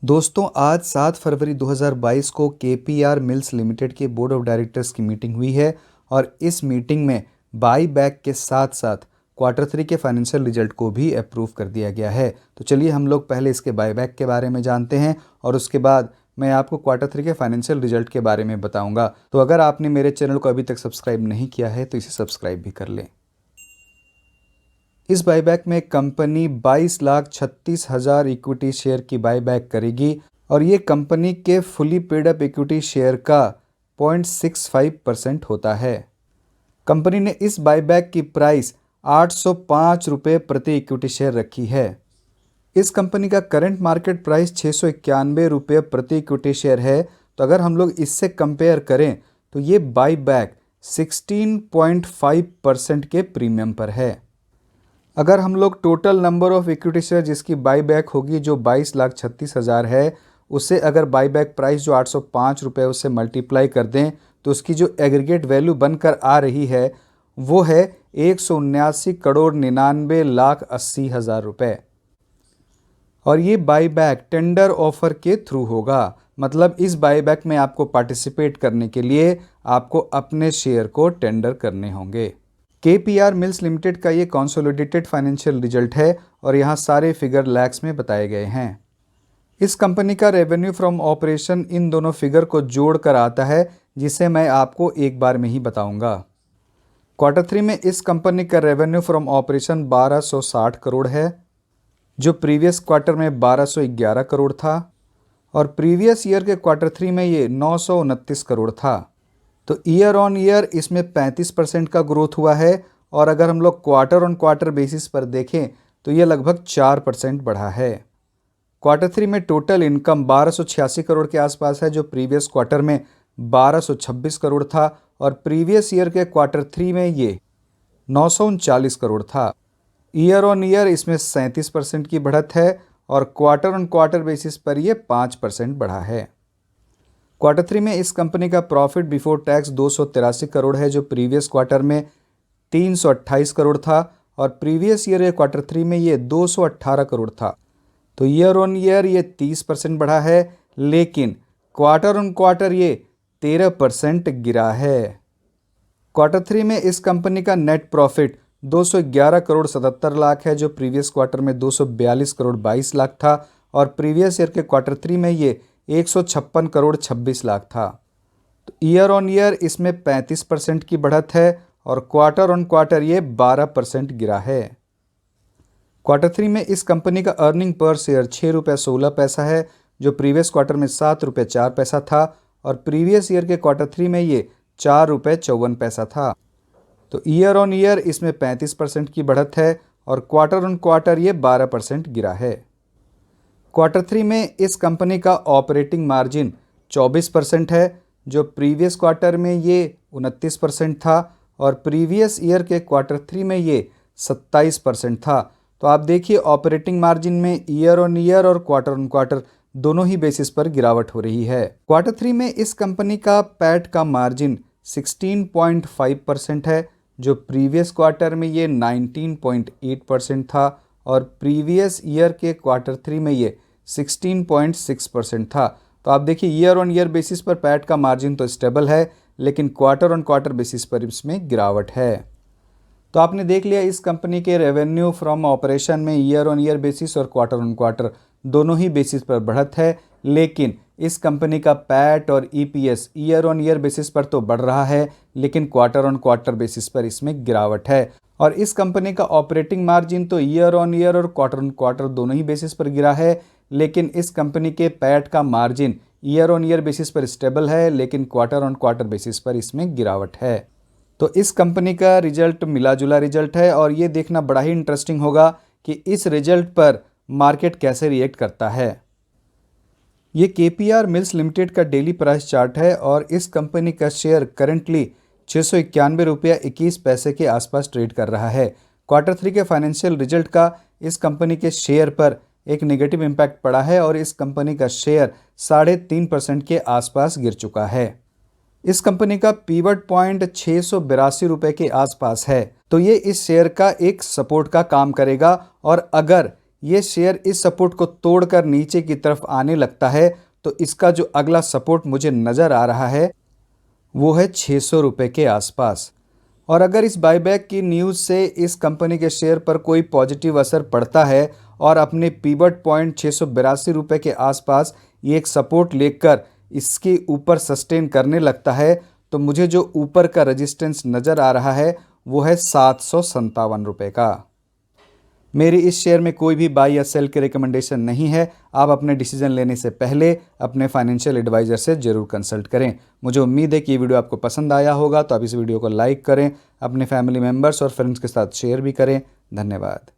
दोस्तों आज 7 फरवरी 2022 को केपीआर मिल्स लिमिटेड के बोर्ड ऑफ डायरेक्टर्स की मीटिंग हुई है और इस मीटिंग में बाई बैक के साथ साथ क्वार्टर 3 के फाइनेंशियल रिजल्ट को भी अप्रूव कर दिया गया है। तो चलिए हम लोग पहले इसके बाई बैक के बारे में जानते हैं और उसके बाद मैं आपको क्वार्टर 3 के फाइनेंशियल रिजल्ट के बारे में बताऊंगा। तो अगर आपने मेरे चैनल को अभी तक सब्सक्राइब नहीं किया है तो इसे सब्सक्राइब भी कर लें। इस बाईबैक में कंपनी 22,36,000 इक्विटी शेयर की बाईबैक करेगी और ये कंपनी के fully paid up equity share का 0.65% होता है। कंपनी ने इस बाईबैक की प्राइस 805 रुपये प्रति इक्विटी शेयर रखी है। इस कंपनी का करंट मार्केट प्राइस 691 रुपये प्रति इक्विटी शेयर है। तो अगर हम लोग इससे कंपेयर करें तो ये बाईबैक 16.5% के प्रीमियम पर है। अगर हम लोग total number of equity share जिसकी बाईबैक होगी जो 22,36,000 है, उससे अगर बाईबैक प्राइस जो 805 रुपये उससे मल्टीप्लाई कर दें तो उसकी जो एग्रीगेट वैल्यू बनकर आ रही है वो है 179,99,80,000 रुपये। और ये बाईबैक टेंडर ऑफर के थ्रू होगा, मतलब इस बाईबैक में आपको पार्टिसिपेट करने के लिए आपको अपने शेयर को टेंडर करने होंगे। केपीआर मिल्स लिमिटेड का ये कंसोलिडेटेड फाइनेंशियल रिजल्ट है और यहाँ सारे फिगर लैक्स में बताए गए हैं। इस कंपनी का रेवेन्यू फ्रॉम ऑपरेशन इन दोनों फिगर को जोड़कर आता है जिसे मैं आपको एक बार में ही बताऊंगा। क्वार्टर 3 में इस कंपनी का रेवेन्यू फ्रॉम ऑपरेशन 1260 करोड़ है जो प्रीवियस क्वार्टर में 1211 करोड़ था और प्रीवियस ईयर के क्वार्टर 3 में ये 929 करोड़ था। तो ईयर ऑन ईयर इसमें 35% का ग्रोथ हुआ है और अगर हम लोग क्वार्टर ऑन क्वार्टर बेसिस पर देखें तो ये लगभग 4% बढ़ा है। क्वार्टर 3 में टोटल इनकम 1286 करोड़ के आसपास है जो प्रीवियस क्वार्टर में 1226 करोड़ था और प्रीवियस ईयर के क्वार्टर 3 में ये 939 करोड़ था। ईयर ऑन ईयर इसमें 37% की बढ़त है और क्वार्टर ऑन क्वार्टर बेसिस पर यह 5% बढ़ा है। क्वार्टर 3 में इस कंपनी का प्रॉफिट बिफोर टैक्स 283 करोड़ है जो प्रीवियस क्वार्टर में 328 करोड़ था और प्रीवियस ईयर क्वार्टर 3 में ये 218 करोड़ था। तो ईयर ऑन ईयर ये 30% बढ़ा है, लेकिन क्वार्टर ऑन क्वार्टर ये 13% गिरा है। क्वार्टर 3 में इस कंपनी का नेट प्रॉफिट 211 करोड़ 77 लाख है जो प्रीवियस क्वार्टर में 242 करोड़ 22 लाख था और प्रीवियस ईयर के क्वार्टर 3 में ये 156 करोड़ 26 लाख था। तो ईयर ऑन ईयर इसमें 35% की बढ़त है और क्वार्टर ऑन क्वार्टर ये 12% गिरा है। क्वार्टर 3 में इस कंपनी का अर्निंग पर शेयर 6 रुपये 16 पैसा है जो प्रीवियस क्वार्टर में 7 रुपये 4 पैसा था और प्रीवियस ईयर के क्वार्टर 3 में ये 4 रुपये 54 पैसा था। तो ईयर ऑन ईयर इसमें 35% की बढ़त है और क्वार्टर ऑन क्वार्टर ये 12% गिरा है। क्वार्टर 3 में इस कंपनी का ऑपरेटिंग मार्जिन 24% है जो प्रीवियस क्वार्टर में ये 29% था और प्रीवियस ईयर के क्वार्टर 3 में ये 27% था। तो आप देखिए ऑपरेटिंग मार्जिन में ईयर ऑन ईयर और क्वार्टर ऑन क्वार्टर दोनों ही बेसिस पर गिरावट हो रही है। क्वार्टर 3 में इस कंपनी का पैट का मार्जिन 16.5% है जो प्रीवियस क्वार्टर में ये 19.8% था और प्रीवियस ईयर के क्वार्टर 3 में ये 16.6% था। तो आप देखिए ईयर ऑन ईयर बेसिस पर पैट का मार्जिन तो स्टेबल है, लेकिन क्वार्टर ऑन क्वार्टर बेसिस पर इसमें गिरावट है। तो आपने देख लिया इस कंपनी के रेवेन्यू फ्रॉम ऑपरेशन में ईयर ऑन ईयर बेसिस और क्वार्टर ऑन क्वार्टर दोनों ही बेसिस पर बढ़त है, लेकिन इस कंपनी का पैट और EPS year on year basis पर तो बढ़ रहा है लेकिन क्वार्टर ऑन क्वार्टर बेसिस पर इसमें गिरावट है। और इस कंपनी का ऑपरेटिंग मार्जिन तो ईयर ऑन ईयर और क्वार्टर ऑन क्वार्टर दोनों ही बेसिस पर गिरा है, लेकिन इस कंपनी के पैट का margin year on year basis पर स्टेबल है लेकिन क्वार्टर ऑन क्वार्टर बेसिस पर इसमें गिरावट है। तो इस कंपनी का रिजल्ट मिला जुला रिजल्ट है और ये देखना बड़ा ही इंटरेस्टिंग होगा कि इस रिजल्ट पर मार्केट कैसे रिएक्ट करता है। ये केपीआर मिल्स लिमिटेड का डेली प्राइस चार्ट है और इस कंपनी का शेयर करंटली 691 रुपया 21 पैसे के आसपास ट्रेड कर रहा है। क्वार्टर 3 के फाइनेंशियल रिजल्ट का इस कंपनी के शेयर पर एक नेगेटिव इम्पैक्ट पड़ा है और इस कंपनी का शेयर 3.5% के आसपास गिर चुका है। इस कंपनी का पीवट पॉइंट 682 रुपये के आसपास है, तो ये इस शेयर का एक सपोर्ट का काम करेगा और अगर ये शेयर इस सपोर्ट को तोड़कर नीचे की तरफ आने लगता है तो इसका जो अगला सपोर्ट मुझे नज़र आ रहा है वो है 600 रुपये के आसपास। और अगर इस बायबैक की न्यूज़ से इस कंपनी के शेयर पर कोई पॉजिटिव असर पड़ता है और अपने पिवट पॉइंट 682 रुपये के आसपास ये एक सपोर्ट लेकर इसके ऊपर सस्टेन करने लगता है तो मुझे जो ऊपर का रेजिस्टेंस नज़र आ रहा है वो है 757 रुपये का। मेरी इस शेयर में कोई भी बाई या सेल की रिकमेंडेशन नहीं है। आप अपने डिसीजन लेने से पहले अपने फाइनेंशियल एडवाइज़र से ज़रूर कंसल्ट करें। मुझे उम्मीद है कि ये वीडियो आपको पसंद आया होगा, तो आप इस वीडियो को लाइक करें, अपने फैमिली मेम्बर्स और फ्रेंड्स के साथ शेयर भी करें। धन्यवाद।